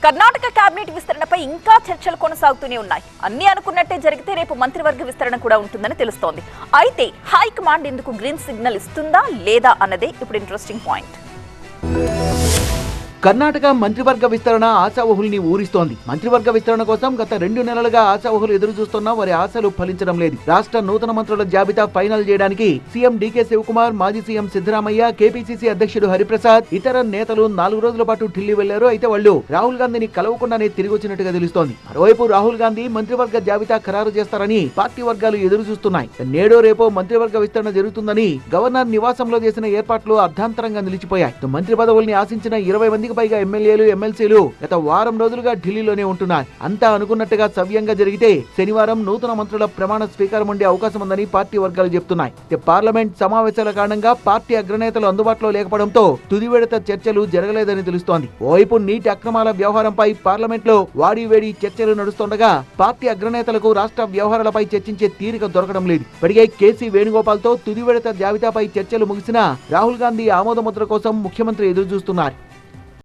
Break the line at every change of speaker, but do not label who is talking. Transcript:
Karnataka cabinet విస్తరణపై ఇంకా చర్చలు కొనసాగుతూనే ఉన్నాయి. అన్ని అనుకున్నట్టే జరిగితే రేపు మంత్రివర్గ విస్తరణ కూడా ఉంటుందని తెలుస్తోంది. అయితే హైకమాండ్ ఇందుకు గ్రీన్ సిగ్నల్ ఇస్తుందా లేదా అన్నదే ఇప్పుడు ఇంట్రెస్టింగ్ పాయింట్.
కర్ణాటక మంత్రివర్గ విస్తరణ ఆశావహుల్ని ఊరిస్తోంది. మంత్రివర్గ విస్తరణ కోసం గత 2 నెలలుగా ఆశావహులు ఎదురు చూస్తున్నా వారి ఆశలు ఫలించడం లేదు. రాష్ట్ర నూతన మంత్రుల జాబితా ఫైనల్ చేయడానికి సీఎం డీకే శివకుమార్, మాజీ సీఎం సిద్ధరామయ్య, కేపీసీసీ అధ్యక్షుడు హరిప్రసాద్, ఇతర నేతలు 4 రోజుల పాటు ఢిల్లీ వెళ్లారు. అయితే వాళ్ళు రాహుల్ గాంధీని కలవకుండానే తిరిగి వచ్చినట్టుగా తెలుస్తోంది. మరోవైపు రాహుల్ గాంధీ మంత్రివర్గ జాబితా ఖరారు చేస్తారని పార్టీ వర్గాలు ఎదురు చూస్తున్నాయి. నేడో రేపో మంత్రివర్గ విస్తరణ జరుగుతుందని గవర్నర్ నివాసంలో చేసిన ఏర్పాట్లు అర్ధాంతరంగా నిలిచిపోయాయి. మంత్రి పదవుల్ని ఆశించిన 20 మందికి పైగా ఎమ్మెల్యేలు, ఎమ్మెల్సీలు గత వారం రోజులుగా ఢిల్లీలోనే ఉంటున్నారు. అంతా అనుకున్నట్టుగా సవ్యంగా జరిగితే శనివారం నూతన మంత్రుల ప్రమాణ స్వీకారం ఉండే అవకాశం ఉందని పార్టీ వర్గాలు చెప్తున్నాయి. పార్లమెంట్ సమావేశాల కారణంగా పార్టీ అగ్రనేతలు అందుబాటులో లేకపోవడంతో తుది విడత చర్చలు జరగలేదని తెలుస్తోంది. ఓవైపు నీటి అక్రమాల వ్యవహారంపై పార్లమెంట్ లో వాడివేడి చర్చలు నడుస్తుండగా పార్టీ అగ్రనేతలకు రాష్ట్ర వ్యవహారాలపై చర్చించే తీరిక దొరకడం లేదు. ఇప్పటికే కేసీ వేణుగోపాల్ తో తుది విడత జాబితాపై చర్చలు ముగిసినా రాహుల్ గాంధీ ఆమోద ముద్ర కోసం ముఖ్యమంత్రి ఎదురు చూస్తున్నారు.